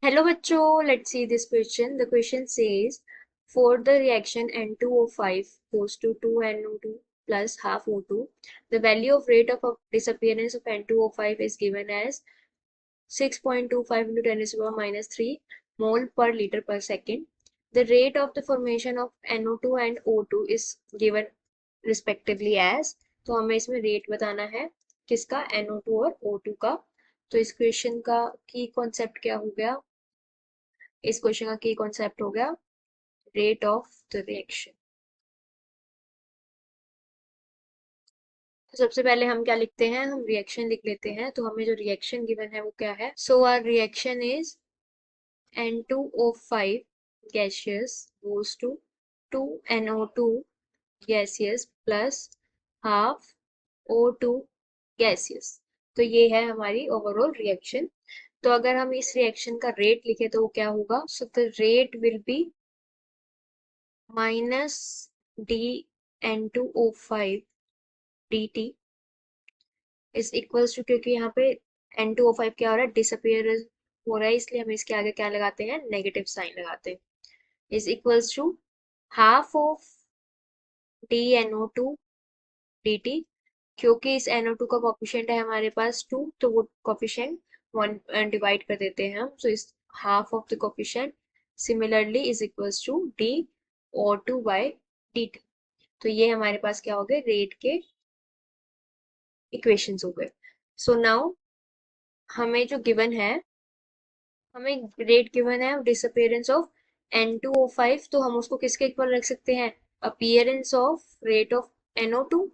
Hello बच्चों, let's see this question. The question says, for the reaction N2O5 goes to 2NO2 plus half O2, the value of rate of disappearance of N2O5 is given as 6.25 into 10 to the power minus 3 mole per liter per second. The rate of the formation of NO2 and O2 is given respectively as, तो हमें इसमें rate बताना है किसका, NO2 और O2 का। तो इस क्वेश्चन का की कॉन्सेप्ट क्या हो गया, इस क्वेश्चन का की कॉन्सेप्ट हो गया रेट ऑफ द रिएक्शन। तो सबसे पहले हम क्या लिखते हैं, हम रिएक्शन लिख लेते हैं। तो हमें जो रिएक्शन गिवन है वो क्या है, so our reaction is N2O5 gaseous goes to 2NO2 gaseous plus half O2 gaseous। तो ये है हमारी ओवरऑल रिएक्शन। तो अगर हम इस रिएक्शन का रेट लिखे तो वो क्या होगा, so the rate will be minus dN2O5 dt is equals to, क्योंकि यहाँ पे N2O5 क्या हो रहा है, डिसअपियर हो रहा है, इसलिए हम इसके आगे क्या लगाते हैं, नेगेटिव साइन लगाते हैं, is equals to half of DNO2 dt। क्योंकि इस NO2 का कोफिशिएंट है हमारे पास 2, तो वो कोफिशिएंट 1 डिवाइड कर देते हैं हम, तो इस half of the coefficient similarly is equals to DO2 by dt। तो ये हमारे पास क्या हो गए, रेट के इक्वेशंस हो गए। सो नाउ हमें जो गिवन है, हमें रेट गिवन है डिसअपियरेंस ऑफ N2O5, तो हम उसको किसके इक्वल रख सकते हैं, appearance of rate of NO2।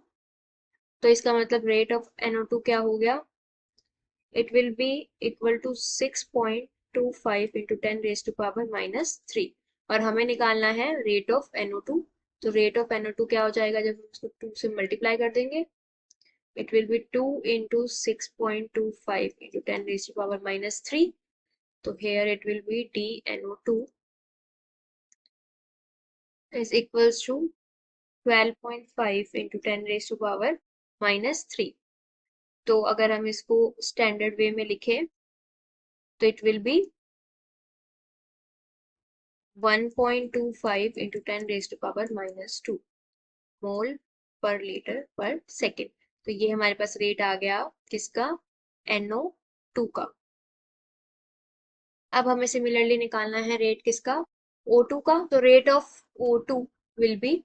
तो इसका मतलब रेट ऑफ NO2 क्या हो गया, it will be equal to 6.25 into 10 raise to power minus 3। और हमें निकालना है रेट ऑफ NO2। तो रेट ऑफ NO2 क्या हो जाएगा, जब हम उसको 2 से मल्टीप्लाई कर देंगे, it will be 2 into 6.25 into 10 raised to power minus 3. So here it will be DNO2 is equals to 12.5 into 10 raised to power minus 3। तो अगर हम इसको स्टैंडर्ड वे में लिखें तो it will be 1.25 into 10 raised to power minus 2 मोल पर litre पर second. तो ये हमारे पास रेट आ गया किसका, NO2 का। अब हमें सिमिलरली निकालना है रेट किसका, O2 का। तो rate of O2 will be,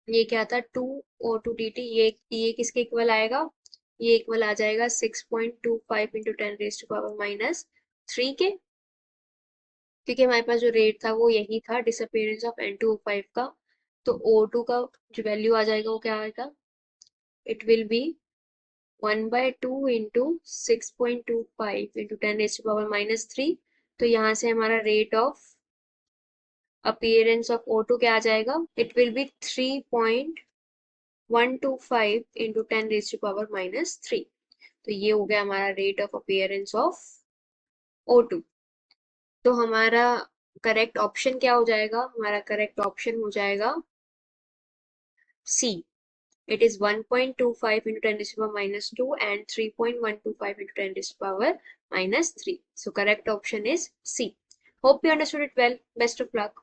ये क्या था 2O2 dt, ये किसके इक्वल आएगा, ये इक्वल आ जाएगा 6.25 into 10 raise to power minus 3 के, क्योंकि हमारे पास जो रेट था वो यही था डिसअपियरेंस ऑफ N2O5 का। तो O2 का जो वैल्यू आ जाएगा वो क्या आएगा, it will be 1/2 into 6.25 into 10 raise to power minus 3। तो यहाँ से हमारा rate of appearance of O2 क्या आ जाएगा, it will be 3.125 into 10 raise to power minus 3। तो ये हो गया हमारा rate of appearance of O2। तो हमारा करेक्ट ऑप्शन क्या हो जाएगा, हमारा करेक्ट ऑप्शन हो जाएगा सी, it is 1.25 into 10 raised to power minus 2 and 3.125 into 10 raised to power minus 3. So correct option is C. Hope you understood it well. Best of luck.